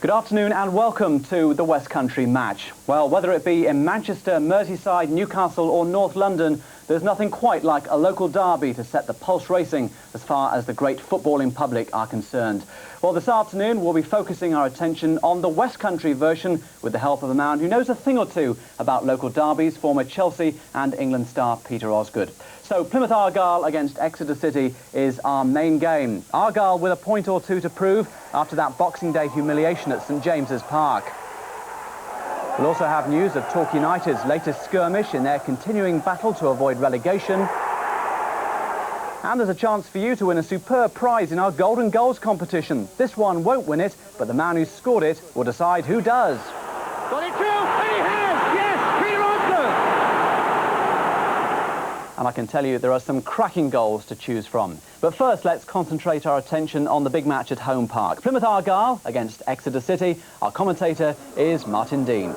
Good afternoon and welcome to the West Country match. Well, whether it be in Manchester, Merseyside, Newcastle or North London, there's nothing quite like a local derby to set the pulse racing as far as the great footballing public are concerned. Well, this afternoon we'll be focusing our attention on the West Country version with the help of a man who knows a thing or two about local derbies, former Chelsea and England star Peter Osgood. So Plymouth Argyle against Exeter City is our main game. Argyle with a point or two to prove after that Boxing Day humiliation at St James's Park. We'll also have news of Torquay United's latest skirmish in their continuing battle to avoid relegation. And there's a chance for you to win a superb prize in our Golden Goals competition. This one won't win it, but the man who scored it will decide who does. Got it through, and he has! Yes, Peter Osgood! And I can tell you there are some cracking goals to choose from. But first, let's concentrate our attention on the big match at Home Park. Plymouth Argyle against Exeter City. Our commentator is Martin Dean.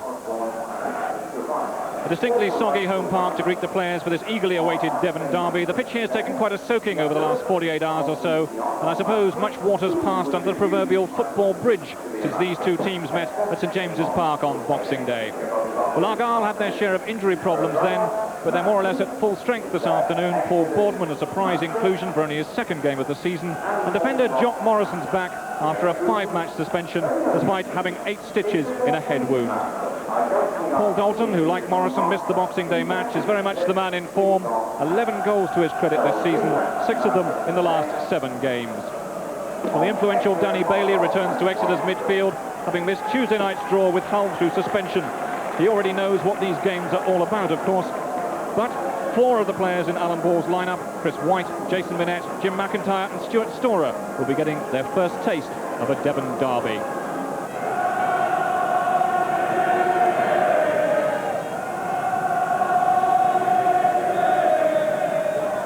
A distinctly soggy Home Park to greet the players for this eagerly awaited Devon derby. The pitch here has taken quite a soaking over the last 48 hours or so, and I suppose much water's passed under the proverbial football bridge since these two teams met at St James's Park on Boxing Day. Well, Argyle had their share of injury problems then, but they're more or less at full strength this afternoon. Paul Boardman, a surprise inclusion for only his second game of the season, and defender Jock Morrison's back after a 5-match suspension despite having 8 stitches in a head wound. Paul Dalton, who like Morrison missed the Boxing Day match, is very much the man in form. 11 goals to his credit this season, 6 of them in the last 7 games. Well, the influential Danny Bailey returns to Exeter's midfield, having missed Tuesday night's draw with Hull through suspension. He already knows what these games are all about, of course, but 4 of the players in Alan Ball's lineup, Chris White, Jason Minette, Jim McIntyre and Stuart Storer, will be getting their first taste of a Devon derby.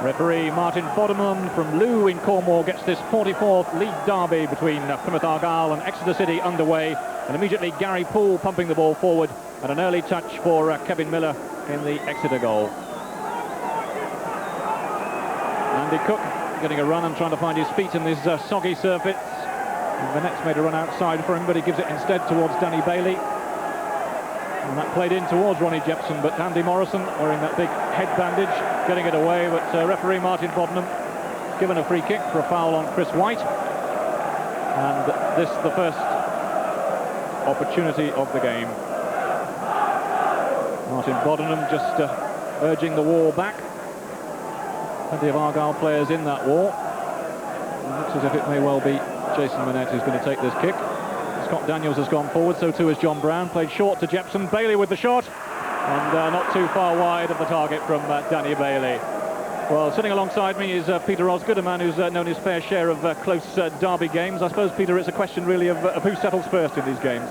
Referee Martin Boddenham from Loo in Cornwall gets this 44th league derby between Plymouth Argyle and Exeter City underway, and immediately Gary Poole pumping the ball forward and an early touch for Kevin Miller in the Exeter goal. Andy Cook getting a run and trying to find his feet in this soggy surface. And the next made a run outside for him, but he gives it instead towards Danny Bailey. And that played in towards Ronnie Jepson, but Andy Morrison, wearing that big head bandage, getting it away. But referee Martin Boddenham given a free kick for a foul on Chris White. And this the first opportunity of the game. Martin Boddenham just urging the wall back. Plenty of Argyle players in that wall. It looks as if it may well be Jason Minette who's going to take this kick. Scott Daniels has gone forward, so too has John Brown. Played short to Jepson. Bailey with the shot, and not too far wide of the target from Danny Bailey. Well, sitting alongside me is Peter Osgood, a man who's known his fair share of close derby games. I suppose, Peter, it's a question really of who settles first in these games.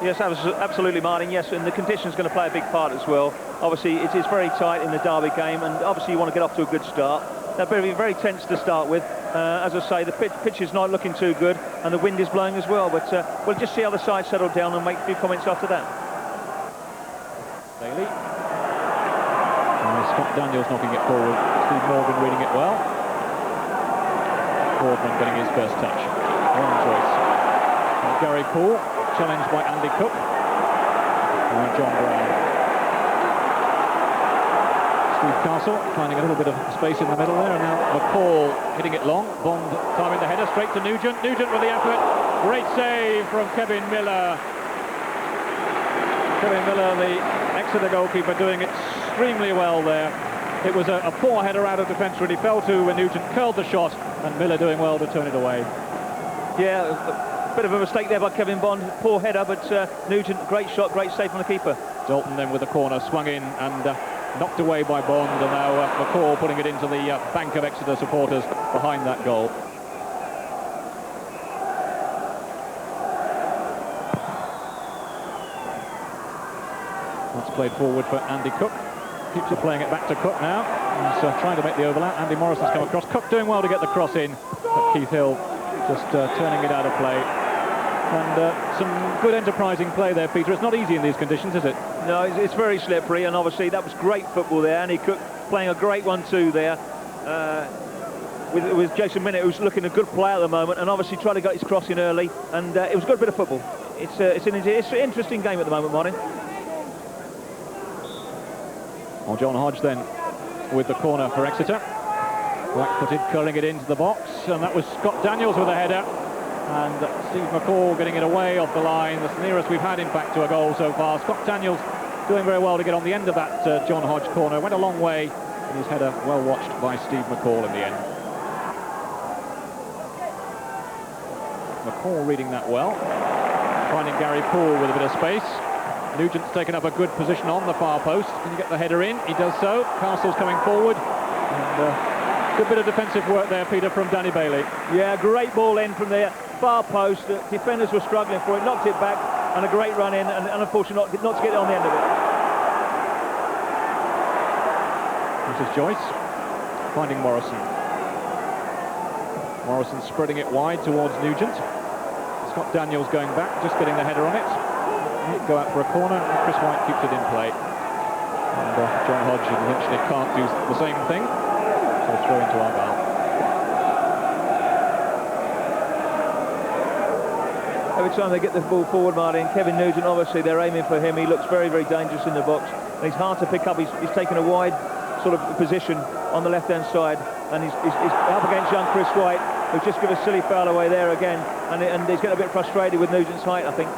Yes, absolutely, Martin. Yes, and the conditions are going to play a big part as well. Obviously, it is very tight in the derby game, and obviously you want to get off to a good start. They're very tense to start with. As I say, the pitch is not looking too good, and the wind is blowing as well. But we'll just see how the side settle down and make a few comments after that. Bailey. Scott Daniels knocking it forward. Steve Morgan reading it well. Boardman getting his first touch. Wrong choice. And Gary Poole, challenged by Andy Cook. And John Brown. Steve Castle finding a little bit of space in the middle there, and now McCall hitting it long. Bond timing the header straight to Nugent. Nugent with the effort. Great save from Kevin Miller. Kevin Miller, the Exeter goalkeeper, doing extremely well there. It was a poor header out of defence, really fell to when Nugent curled the shot, and Miller doing well to turn it away. Yeah, a bit of a mistake there by Kevin Bond. Poor header, but Nugent, great shot, great save from the keeper. Dalton then with the corner, swung in and knocked away by Bond, and now McCall putting it into the bank of Exeter supporters behind that goal. That's played forward for Andy Cook. Keeps it playing it back to Cook now. He's trying to make the overlap. Andy Morrison's come across. Cook doing well to get the cross in, but Keith Hill just turning it out of play. And some good enterprising play there, Peter. It's not easy in these conditions, is it? No, it's very slippery, and obviously that was great football there. Andy Cook playing a great 1-2 there. with Jason Minette, who's looking a good player at the moment, and obviously tried to get his cross in early, and it was a good bit of football. it's an interesting game at the moment, Martin. Well, John Hodge then with the corner for Exeter. Right-footed, curling it into the box, and that was Scott Daniels with a header. And Steve McCall getting it away off the line, the nearest we've had, in fact, to a goal so far. Scott Daniels doing very well to get on the end of that John Hodge corner. Went a long way, and his header well watched by Steve McCall in the end. McCall reading that well, finding Gary Poole with a bit of space. Nugent's taken up a good position on the far post. Can you get the header in? He does so. Castle's coming forward. And good bit of defensive work there, Peter, from Danny Bailey. Yeah, great ball in from the far post. Defenders were struggling for it. Knocked it back, and a great run in, and unfortunately not to get it on the end of it. This is Joyce finding Morrison. Morrison spreading it wide towards Nugent. Scott Daniels going back, just getting the header on it. He'll go out for a corner, and Chris White keeps it in play. And John Hodge eventually can't do the same thing, so throw into Argyle. Every time they get the ball forward, Martin, Kevin Nugent, obviously they're aiming for him. He looks very, very dangerous in the box, and he's hard to pick up. He's taken a wide sort of position on the left-hand side, and he's up against young Chris White, who's just given a silly foul away there again, and he's getting a bit frustrated with Nugent's height, I think.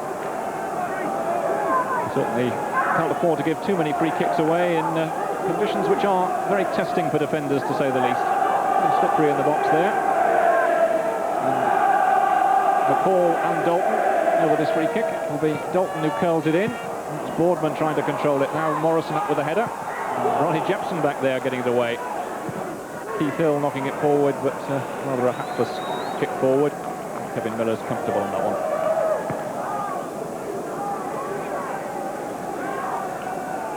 Certainly can't afford to give too many free kicks away in conditions which are very testing for defenders, to say the least. Slippery in the box there. And McCall and Dalton over this free kick. It will be Dalton who curls it in. It's Boardman trying to control it. Now Morrison up with a header. Ronnie Jepson back there getting it away. Keith Hill knocking it forward, but rather a hapless kick forward. Kevin Miller's comfortable on that one.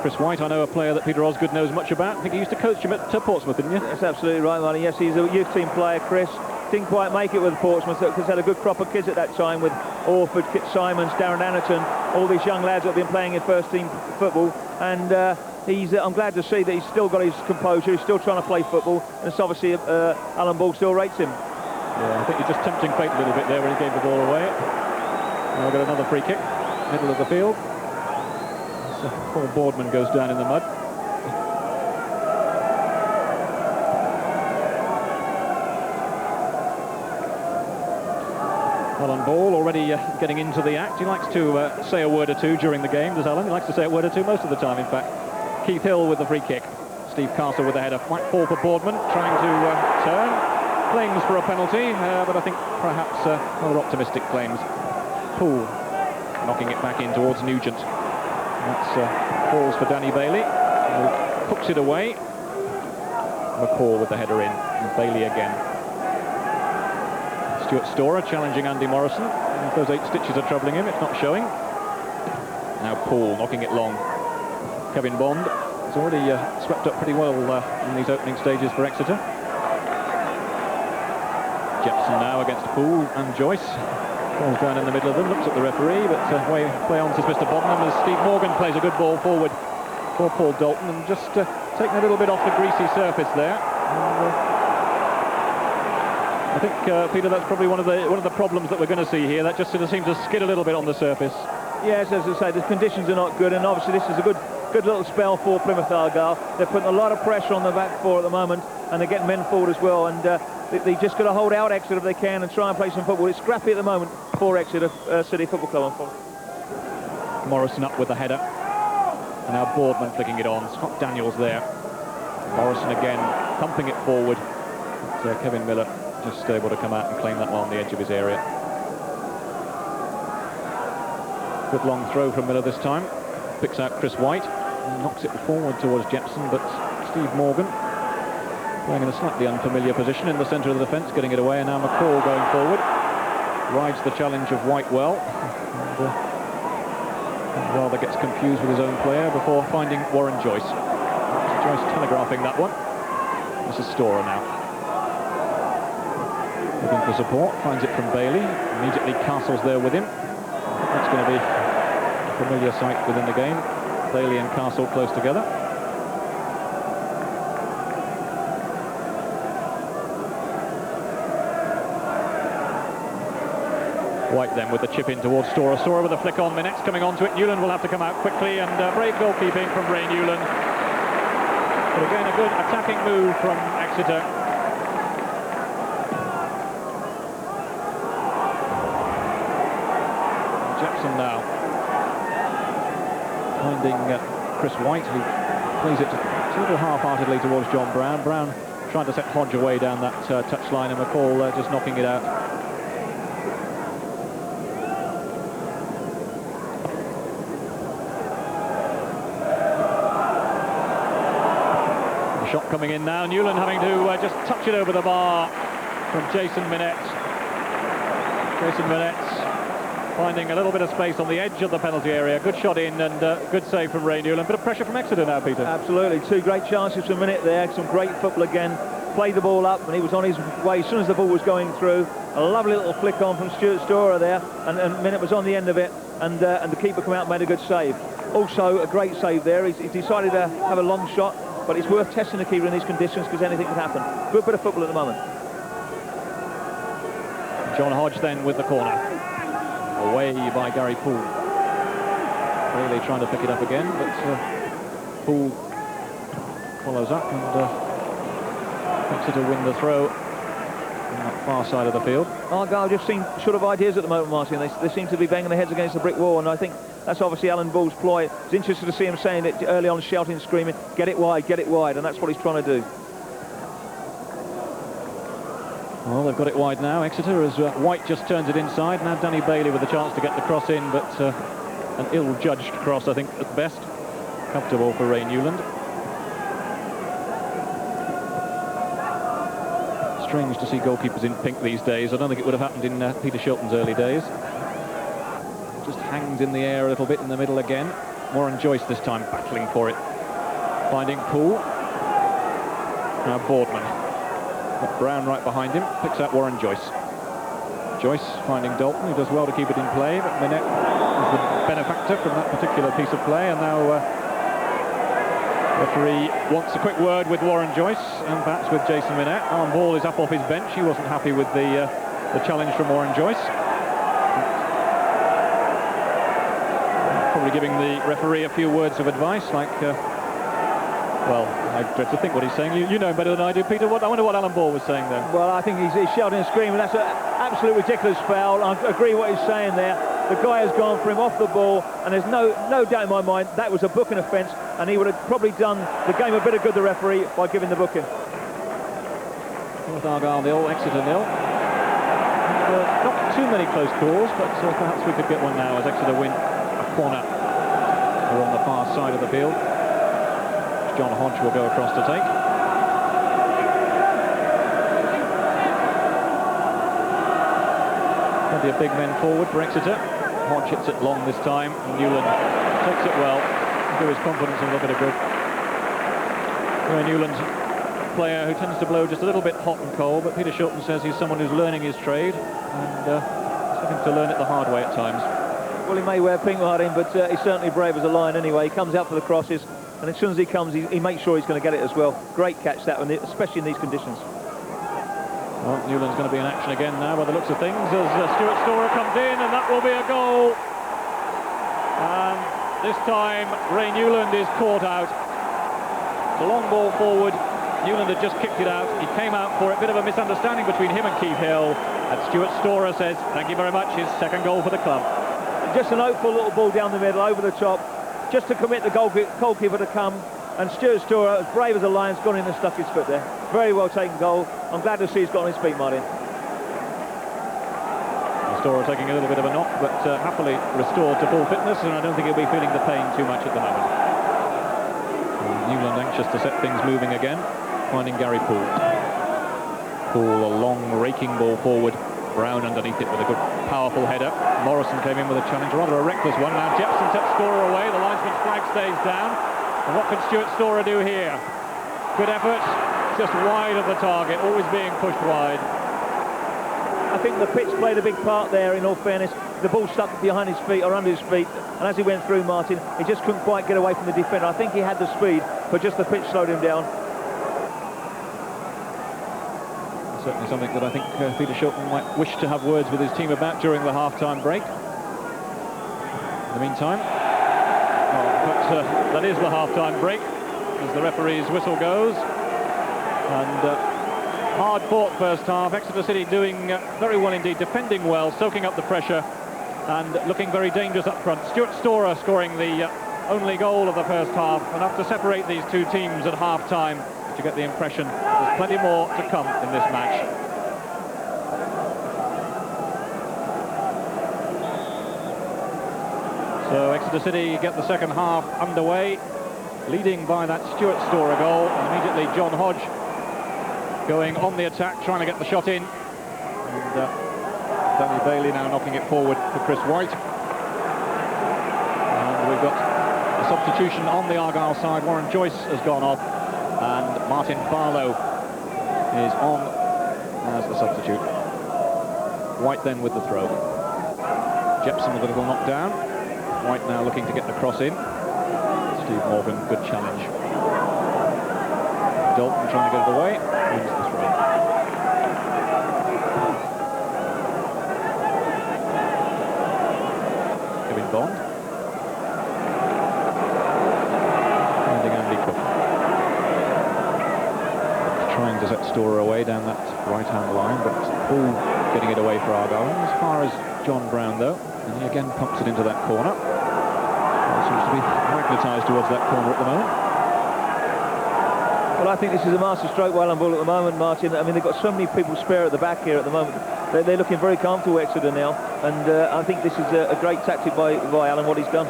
Chris White, I know a player that Peter Osgood knows much about. I think he used to coach him at Portsmouth, didn't you? That's absolutely right, Martin. Yes, he's a youth team player, Chris. Didn't quite make it with Portsmouth, because had a good crop of kids at that time with Orford, Kit Simons, Darren Anderton, all these young lads that have been playing in first team football. And I'm glad to see that he's still got his composure. He's still trying to play football, and it's obviously Alan Ball still rates him. Yeah, I think you're just tempting fate a little bit there when he gave the ball away. Now we've got another free kick, middle of the field. So Paul Boardman goes down in the mud. Alan Ball already getting into the act. He likes to say a word or two during the game, does Alan? He likes to say a word or two most of the time, in fact. Keith Hill with the free kick. Steve Castle with the header. Might fall for Boardman, trying to turn. Claims for a penalty, but I think perhaps rather optimistic claims. Poole knocking it back in towards Nugent. That's falls for Danny Bailey. Hooks it away. McCall with the header in. And Bailey again. Stuart Storer challenging Andy Morrison. If those 8 stitches are troubling him, it's not showing. Now Poole knocking it long. Kevin Bond has already swept up pretty well in these opening stages for Exeter. Jepson now against Poole and Joyce. Falls down in the middle of them, looks at the referee, but play on to Mr. Bodnam as Steve Morgan plays a good ball forward for Paul Dalton, and just taking a little bit off the greasy surface there. And, I think, Peter, that's probably one of the problems that we're going to see here. That just sort of seems to skid a little bit on the surface. Yes, as I say, the conditions are not good, and obviously this is a good little spell for Plymouth Argyle. They're putting a lot of pressure on the back four at the moment, and they're getting men forward as well, and they just got to hold out Exeter if they can and try and play some football. It's scrappy at the moment for Exeter City Football Club. Morrison up with the header, and now Boardman flicking it on. Scott Daniels there. Morrison again pumping it forward. But, Kevin Miller just able to come out and claim that one on the edge of his area. Good long throw from Miller this time. Picks out Chris White, knocks it forward towards Jepson, but Steve Morgan playing in a slightly unfamiliar position in the centre of the defence, getting it away, and now McCall going forward. Rides the challenge of White well, and rather gets confused with his own player before finding Warren Joyce. Joyce telegraphing that one. This is Storer now. Looking for support, finds it from Bailey. Immediately Castle's there with him. That's going to be a familiar sight within the game. Bailey and Castle close together. White then with the chip in towards Storer. Storer with a flick on. Minette's coming onto it. Newland will have to come out quickly, and brave goalkeeping from Ray Newland. But again, a good attacking move from Exeter. Jackson now finding Chris White, who plays it a little half-heartedly towards John Brown. Brown trying to set Hodge away down that touchline, and McCall just knocking it out. The shot coming in now. Newland having to just touch it over the bar from Jason Minette. Jason Minette finding a little bit of space on the edge of the penalty area. Good shot in, and good save from Ray Newland. Bit of pressure from Exeter now, Peter. Absolutely. Two great chances for Minette there. Some great football again. Played the ball up, and he was on his way as soon as the ball was going through. A lovely little flick on from Stuart Storer there, and Minette was on the end of it, and the keeper came out and made a good save. Also, a great save there. He's decided to have a long shot, but it's worth testing the keeper in these conditions because anything can happen. Good bit of football at the moment. John Hodge then with the corner. Away by Gary Poole. Really trying to pick it up again, but Poole follows up, and Exeter win the throw on that far side of the field. Argyle just seem short of ideas at the moment, Martin. They seem to be banging their heads against the brick wall, and I think that's obviously Alan Bull's ploy. It's interesting to see him saying it early on, shouting and screaming, get it wide, and that's what he's trying to do. Well, they've got it wide now, Exeter, as White just turns it inside. Now Danny Bailey with a chance to get the cross in, but an ill-judged cross, I think, at best. Comfortable for Ray Newland. Strange to see goalkeepers in pink these days. I don't think it would have happened in Peter Shilton's early days. Just hangs in the air a little bit in the middle again. Warren Joyce this time battling for it. Finding Poole. Now Boardman. Got Brown right behind him, picks out Warren Joyce. Joyce finding Dalton, who does well to keep it in play, but Minette is the benefactor from that particular piece of play, and now referee wants a quick word with Warren Joyce, and perhaps with Jason Minette. Alan Ball is up off his bench. He wasn't happy with the challenge from Warren Joyce. Probably giving the referee a few words of advice, like... well, I dread to think what he's saying. You know him better than I do, Peter. I wonder what Alan Ball was saying there. Well, I think he's shouting and screaming. That's an absolute ridiculous foul. I agree with what he's saying there. The guy has gone for him off the ball, and there's no doubt in my mind that was a booking offence, and he would have probably done the game a bit of good, the referee, by giving the booking. Plymouth Argyle 0, Exeter 0. Not too many close calls, but perhaps we could get one now as Exeter win a corner. We're on the far side of the field. John Hodge will go across to take. Plenty of big men forward for Exeter. Hodge hits it long this time. Newland takes it well. Do his confidence and a little bit of good. Ray Newland, player who tends to blow just a little bit hot and cold, but Peter Shilton says he's someone who's learning his trade, and having to learn it the hard way at times. Well, he may wear pink, Martin, but he's certainly brave as a lion anyway. He comes out for the crosses, and as soon as he comes, he makes sure he's going to get it as well. Great catch that one, especially in these conditions. Well, Newland's going to be in action again now by the looks of things, as Stuart Storer comes in, and that will be a goal. And this time, Ray Newland is caught out. The long ball forward. Newland had just kicked it out. He came out for it. Bit of a misunderstanding between him and Keith Hill. And Stuart Storer says, thank you very much, his second goal for the club. Just an hopeful little ball down the middle, over the top, just to commit the goalkeeper to come. And Stuart Storer, as brave as a lion's gone in and stuck his foot there. Very well taken goal. I'm glad to see he's got on his feet, Martin. Storer taking a little bit of a knock, but happily restored to full fitness, and I don't think he'll be feeling the pain too much at the moment. Newland anxious to set things moving again, finding Gary Poole. Poole, a long raking ball forward. Brown underneath it with a good powerful header. Morrison came in with a challenge, rather a reckless one. Now Jepson sets Storer away, the linesman's flag stays down. And what can Stuart Storer do here? Good effort, just wide of the target, always being pushed wide. I think the pitch played a big part there, in all fairness. The ball stuck behind his feet, or under his feet, and as he went through, Martin, he just couldn't quite get away from the defender. I think he had the speed, but just the pitch slowed him down. Certainly something that I think Peter Shilton might wish to have words with his team about during the half-time break. In the meantime, that is the half-time break as the referee's whistle goes. And hard fought first half. Exeter City doing very well indeed, defending well, soaking up the pressure and looking very dangerous up front. Stuart Storer scoring the only goal of the first half, enough to separate these two teams at half-time. You get the impression there's plenty more to come in this match. So Exeter City get the second half underway, leading by that Stuart Storer goal. And immediately John Hodge going on the attack, trying to get the shot in. And Danny Bailey now knocking it forward for Chris White. And we've got a substitution on the Argyle side. Warren Joyce has gone off, and Martin Barlow is on as the substitute. White then with the throw. Jepson with a little knockdown. White now looking to get the cross in. Steve Morgan, good challenge. Dalton trying to get it away. Wins the throw. Kevin Bond. Finding Andy Cook. Trying to set Storer away down that right-hand line, but Paul getting it away for Argyle. As far as John Brown, though, and he again pumps it into that corner. It seems to be magnetised towards that corner at the moment. Well, I think this is a master-stroke Alan Ball at the moment, Martin. I mean, they've got so many people spare at the back here at the moment. They're looking very comfortable, Exeter now, and I think this is a great tactic by Alan, what he's done.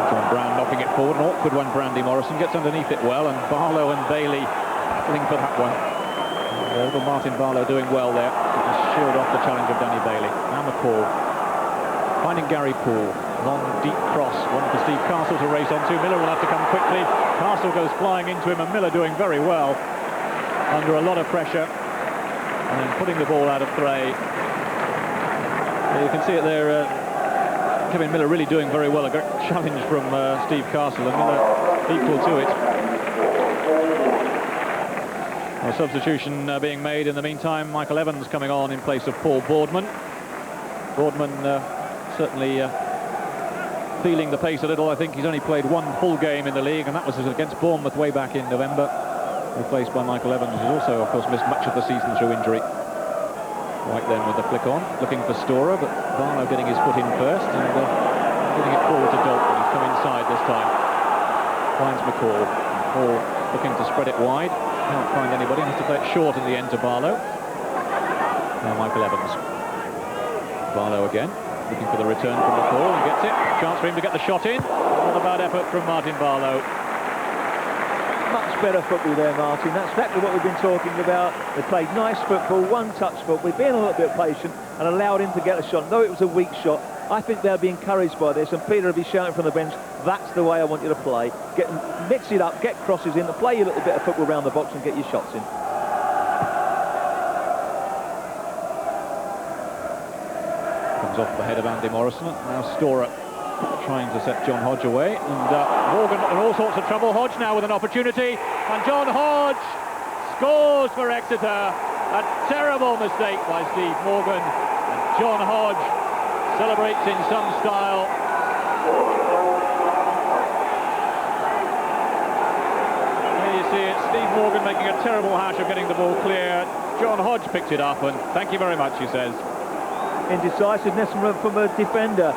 John Brown knocking it forward, an awkward one. Brandy Morrison gets underneath it well, and Barlow and Bailey battling for that one. Little Martin Barlow doing well there. He just sheared off the challenge of Danny Bailey. Now McCall finding Gary Poole. Long deep cross, one for Steve Castle to race onto. Miller will have to come quickly. Castle goes flying into him, and Miller doing very well under a lot of pressure and then putting the ball out of play. You can see it there. Kevin Miller really doing very well. A great challenge from Steve Castle, and Miller equal to it. A substitution being made in the meantime. Michael Evans coming on in place of Paul Boardman. Boardman certainly feeling the pace a little. I think he's only played one full game in the league, and that was against Bournemouth way back in November. Replaced by Michael Evans, who's also, of course, missed much of the season through injury. White then with the flick on, looking for Storer, but Barlow getting his foot in first and getting it forward to Dalton. He's come inside this time. Finds McCall. McCall looking to spread it wide. Can't find anybody, has to play it short in the end to Barlow. Now Michael Evans. Barlow again, looking for the return from McCall, and gets it. Chance for him to get the shot in. Not a bad effort from Martin Barlow. Much better football there, Martin. That's exactly what we've been talking about. They played nice football, one-touch football. We've been a little bit patient and allowed him to get a shot. Though it was a weak shot, I think they'll be encouraged by this, and Peter will be shouting from the bench, that's the way I want you to play. Mix it up, get crosses in, play a little bit of football around the box and get your shots in. Comes off the head of Andy Morrison. Now Storer trying to set John Hodge away, and Morgan in all sorts of trouble. Hodge now with an opportunity, and John Hodge scores for Exeter. A terrible mistake by Steve Morgan, and John Hodge celebrates in some style. There you see it, Steve Morgan making a terrible hash of getting the ball clear. John Hodge picked it up, and thank you very much, he says. Indecisiveness from a defender.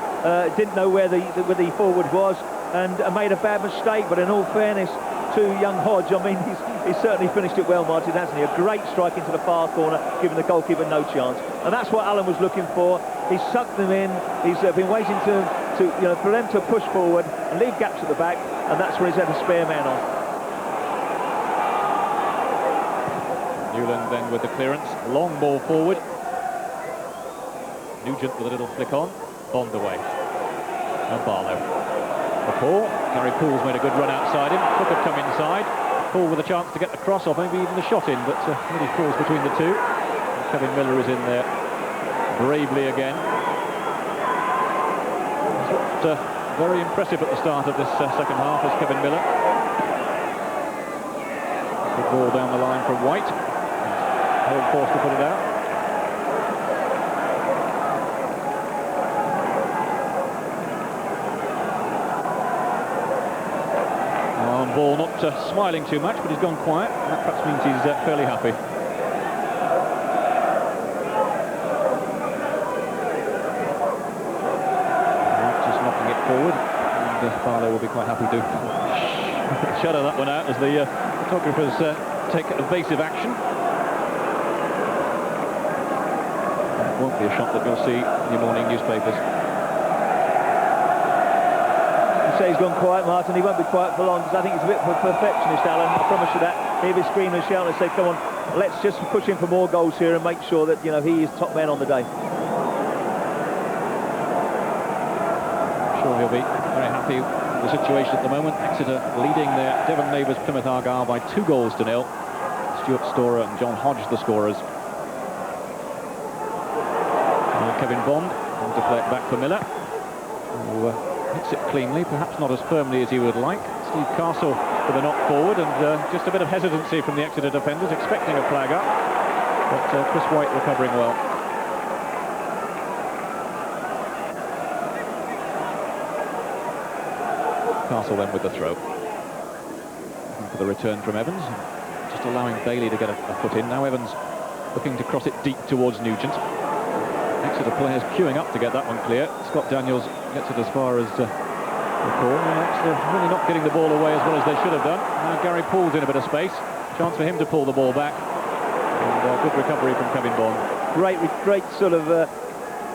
Didn't know where the forward was, and made a bad mistake, but in all fairness to young Hodge, I mean, he's certainly finished it well, Martin, hasn't he? A great strike into the far corner, giving the goalkeeper no chance. And that's what Alan was looking for. He's sucked them in. He's been waiting for them to push forward and leave gaps at the back, and that's where he's had a spare man on. Newland then with the clearance, long ball forward. Nugent with a little flick on, Bond away. And Barlow. McCall, Gary Poole's made a good run outside him. Cook had come inside. Poole with a chance to get the cross off, maybe even the shot in, but really falls between the two. And Kevin Miller is in there bravely again. He's looked very impressive at the start of this second half as Kevin Miller. Good ball down the line from White. Held forced to put it out. Ball not smiling too much, but he's gone quiet. That perhaps means he's fairly happy. Just knocking it forward, and Barlow will be quite happy to shadow that one out as the photographers take evasive action. It won't be a shot that you'll see in your morning newspapers. Say he's gone quiet, Martin. He won't be quiet for long because I think he's a bit of a perfectionist, Alan. I promise you that. He'll be screaming and shouting and say, come on, let's just push him for more goals here and make sure that, you know, he is top man on the day. I'm sure he'll be very happy with the situation at the moment. Exeter leading their Devon neighbours Plymouth Argyle by 2-0. Stuart Storer and John Hodge the scorers. And Kevin Bond going to play it back for Miller, who hits it cleanly, perhaps not as firmly as he would like. Steve Castle with a knock forward, and just a bit of hesitancy from the Exeter defenders, expecting a flag up, but Chris White recovering well. Castle then with the throw. Looking for the return from Evans, just allowing Bailey to get a foot in. Now Evans looking to cross it deep towards Nugent. Exeter players queuing up to get that one clear. Scott Daniels gets it as far as the corner. Exeter really not getting the ball away as well as they should have done. Now Gary Poole's in a bit of space. Chance for him to pull the ball back. And good recovery from Kevin Bond. Great sort of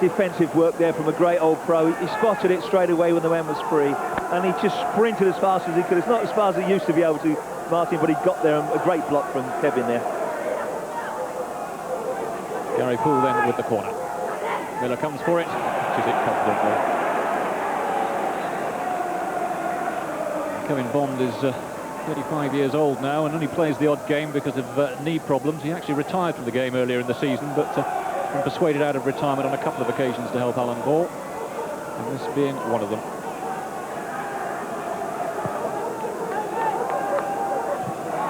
defensive work there from a great old pro. He spotted it straight away when the man was free, and he just sprinted as fast as he could. It's not as fast as he used to be able to, Martin, but he got there, and a great block from Kevin there. Gary Poole then with the corner. Miller comes for it, catches it confidently. Kevin Bond is 35 years old now and only plays the odd game because of knee problems. He actually retired from the game earlier in the season, but been persuaded out of retirement on a couple of occasions to help Alan Ball, and this being one of them.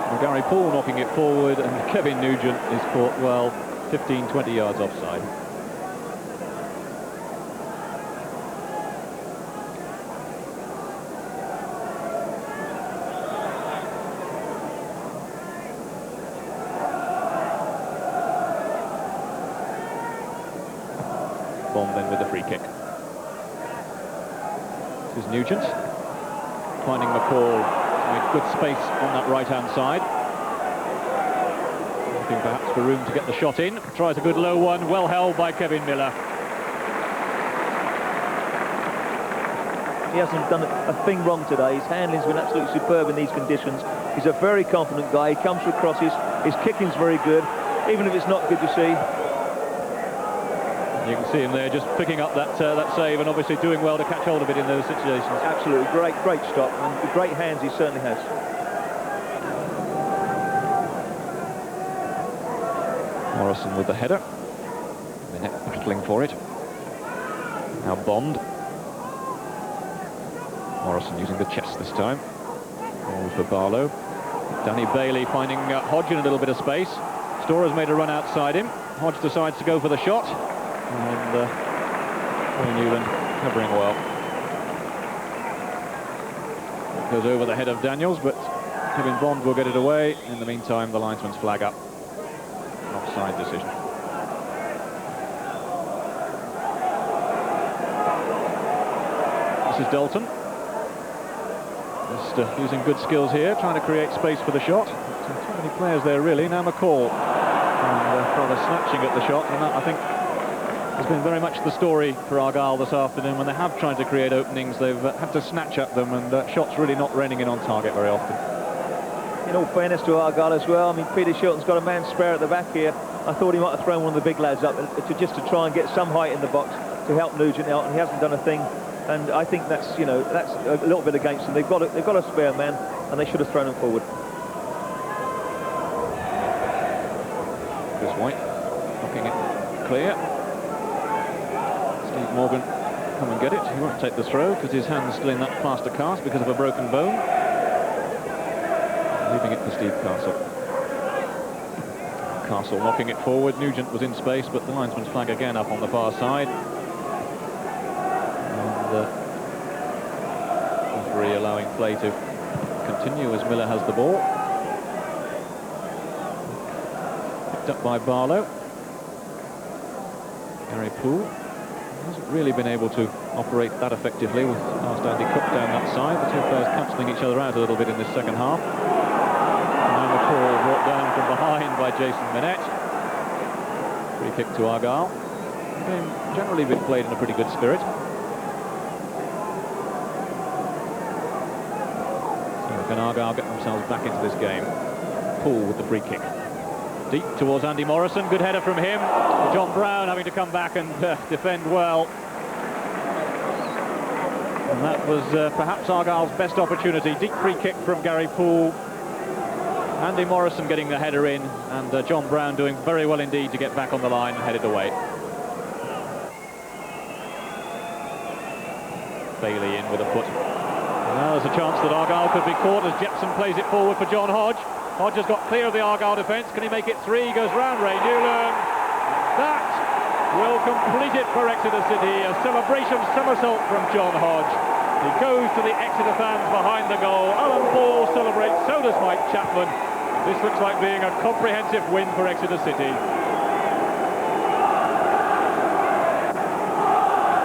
Well, Gary Poole knocking it forward, and Kevin Nugent is caught, well, 15-20 yards offside. Bond then with the free kick. This is Nugent finding McCall to make good space on that right-hand side. Looking perhaps for room to get the shot in. Tries a good low one, well held by Kevin Miller. He hasn't done a thing wrong today. His handling's been absolutely superb in these conditions. He's a very confident guy. He comes for crosses. His kicking's very good, even if it's not good to see. You can see him there just picking up that save and obviously doing well to catch hold of it in those situations. Absolutely great stop, and the great hands he certainly has. Morrison with the header. The net battling for it. Now Bond. Morrison using the chest this time. Ball for Barlow. Danny Bailey finding Hodge in a little bit of space. Storer's made a run outside him. Hodge decides to go for the shot. And Newland covering well. It goes over the head of Daniels, but Kevin Bond will get it away. In the meantime, the linesman's flag up. An offside decision. This is Dalton. Just using good skills here, trying to create space for the shot. Too many players there, really. Now McCall. And rather snatching at the shot, and that, I think, has been very much the story for Argyle this afternoon. When they have tried to create openings, they've had to snatch at them, and shots really not raining in on target very often. In all fairness to Argyle as well, I mean, Peter Shilton's got a man spare at the back here. I thought he might have thrown one of the big lads up just to try and get some height in the box to help Nugent out, and he hasn't done a thing. And I think that's, you know, that's a little bit against them. They've got a spare man, and they should have thrown him forward. Chris White knocking it clear. Steve Morgan come and get it. He won't take the throw because his hand's still in that plaster cast because of a broken bone. Leaving it for Steve Castle. Castle knocking it forward. Nugent was in space, but the linesman's flag again up on the far side. And referee allowing play to continue as Miller has the ball. Picked up by Barlow. Gary Poole hasn't really been able to operate that effectively with past Andy Cook down that side. The two players cancelling each other out a little bit in this second half. And McCall brought down from behind by Jason Minette. Free kick to Argyle. The game generally been played in a pretty good spirit. So can Argyle get themselves back into this game? Poole with the free kick. Deep towards Andy Morrison, good header from him. John Brown having to come back and defend well. And that was perhaps Argyle's best opportunity. Deep free kick from Gary Poole. Andy Morrison getting the header in, and John Brown doing very well indeed to get back on the line and head it away. Bailey in with a foot. And now there's a chance that Argyle could be caught as Jepson plays it forward for John Hodge. Hodge has got clear of the Argyle defence. Can he make it three? Goes round Ray Newland. That will complete it for Exeter City. A celebration somersault from John Hodge. He goes to the Exeter fans behind the goal. Alan Ball celebrates, so does Mike Chapman. This looks like being a comprehensive win for Exeter City.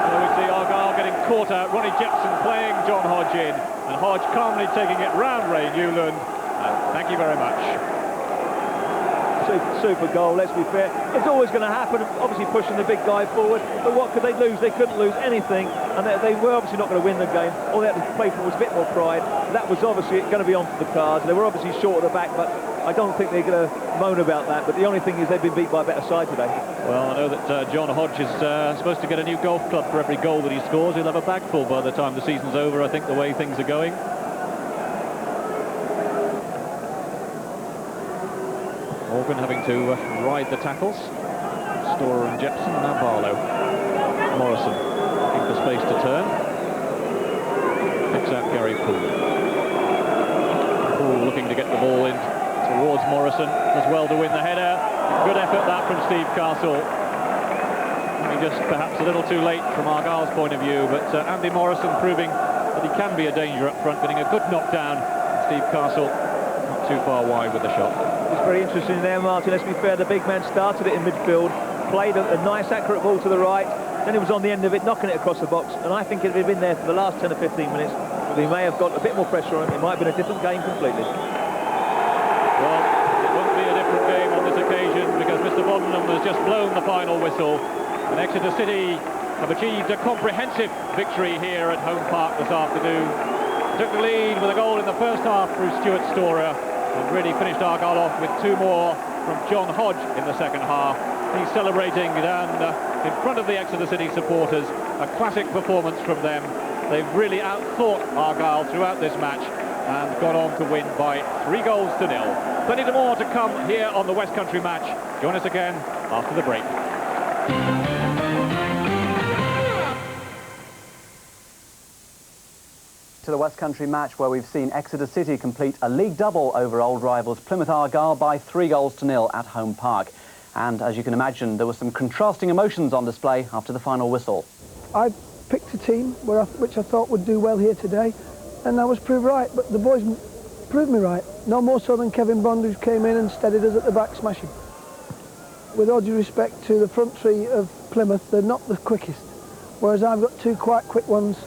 So we see Argyle getting caught out. Ronnie Jepson playing John Hodge in, and Hodge calmly taking it round Ray Newland. Thank you very much. Super goal, let's be fair. It's always going to happen, obviously pushing the big guy forward, but what could they lose? They couldn't lose anything, and they were obviously not going to win the game. All they had to play for was a bit more pride. That was obviously going to be onto the cards. They were obviously short at the back, but I don't think they're going to moan about that. But the only thing is they've been beat by a better side today. Well, I know that John Hodge is supposed to get a new golf club for every goal that he scores. He'll have a bag full by the time the season's over, I think, the way things are going. Morgan having to ride the tackles. Storer and Jepson, and now Barlow. Morrison looking for space to turn. Picks out Gary Poole. Poole looking to get the ball in towards Morrison. Does well to win the header. Good effort that from Steve Castle. I mean, just perhaps a little too late from Argyle's point of view, but Andy Morrison proving that he can be a danger up front, getting a good knockdown. Steve Castle not too far wide with the shot. It's very interesting there, Martin. Let's be fair, the big man started it in midfield, played a nice accurate ball to the right, then he was on the end of it, knocking it across the box, and I think if he'd been there for the last 10 or 15 minutes, we may have got a bit more pressure on him. It might have been a different game completely. Well, it won't be a different game on this occasion because Mr. Boddenham has just blown the final whistle, and Exeter City have achieved a comprehensive victory here at Home Park this afternoon. Took the lead with a goal in the first half through Stuart Storer, and really finished Argyle off with two more from John Hodge in the second half. He's celebrating down in front of the Exeter City supporters. A classic performance from them. They've really outthought Argyle throughout this match and gone on to win by 3-0. Plenty more to come here on the West Country match. Join us again after the break. To the West Country match where we've seen Exeter City complete a league double over old rivals Plymouth Argyle by 3-0 at Home Park. And as you can imagine, there were some contrasting emotions on display after the final whistle. I picked a team which I thought would do well here today, and I was proved right, but the boys proved me right. No more so than Kevin Bond, who came in and steadied us at the back, smashing. With all due respect to the front three of Plymouth, they're not the quickest, whereas I've got two quite quick ones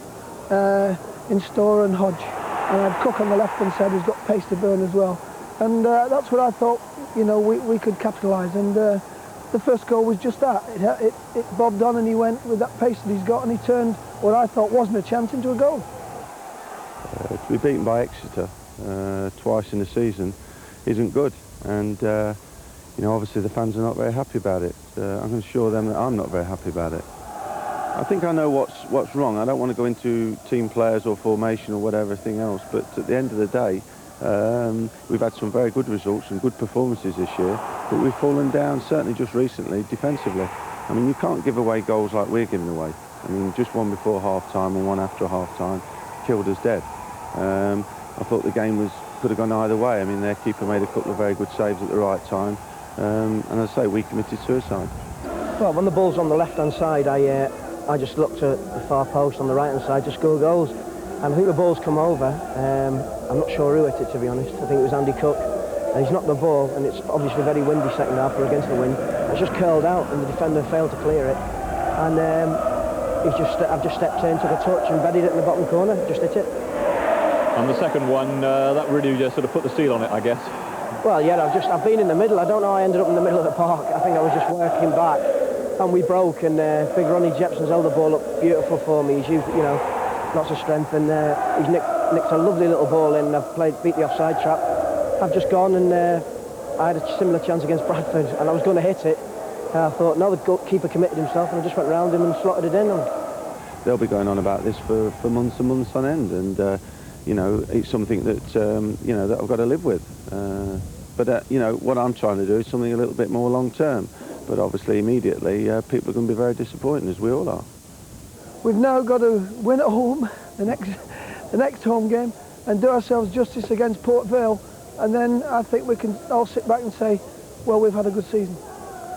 in Storer and Hodge, and I've Cook on the left-hand side who's got pace to burn as well, and that's what I thought, you know, we could capitalise, and the first goal was just that. It bobbed on and he went with that pace that he's got, and he turned what I thought wasn't a chance into a goal. To be beaten by Exeter twice in the season isn't good, and you know, obviously the fans are not very happy about it. I'm going to assure them that I'm not very happy about it. I think I know what's wrong. I don't want to go into team players or formation or whatever, everything else, but at the end of the day, we've had some very good results and good performances this year, but we've fallen down, certainly just recently, defensively. I mean, you can't give away goals like we're giving away. I mean, just one before half-time and one after half-time killed us dead. I thought the game could have gone either way. I mean, their keeper made a couple of very good saves at the right time. and as I say, we committed suicide. Well, when the ball's on the left-hand side, I just looked at the far post on the right-hand side to score goals. And I think the ball's come over. I'm not sure who hit it, to be honest. I think it was Andy Cook. And he's knocked the ball, and it's obviously very windy second half. We're against the wind. It's just curled out, and the defender failed to clear it. And I've just stepped in, took a touch, and buried it in the bottom corner. Just hit it. And the second one, that really just sort of put the seal on it, I guess. Well, yeah, I've been in the middle. I don't know how I ended up in the middle of the park. I think I was just working back, and we broke. And big Ronnie Jepson's held the ball up beautiful for me. He's used, lots of strength, and he's nicked a lovely little ball in. I've beat the offside trap. I've just gone, and I had a similar chance against Bradford, and I was going to hit it. I thought, no, the goalkeeper committed himself, and I just went round him and slotted it in. They'll be going on about this for months and months on end, and it's something that that I've got to live with. But what I'm trying to do is something a little bit more long term. But obviously, immediately, people are going to be very disappointed, as we all are. We've now got to win at home, the next home game, and do ourselves justice against Port Vale, and then I think we can all sit back and say, well, we've had a good season.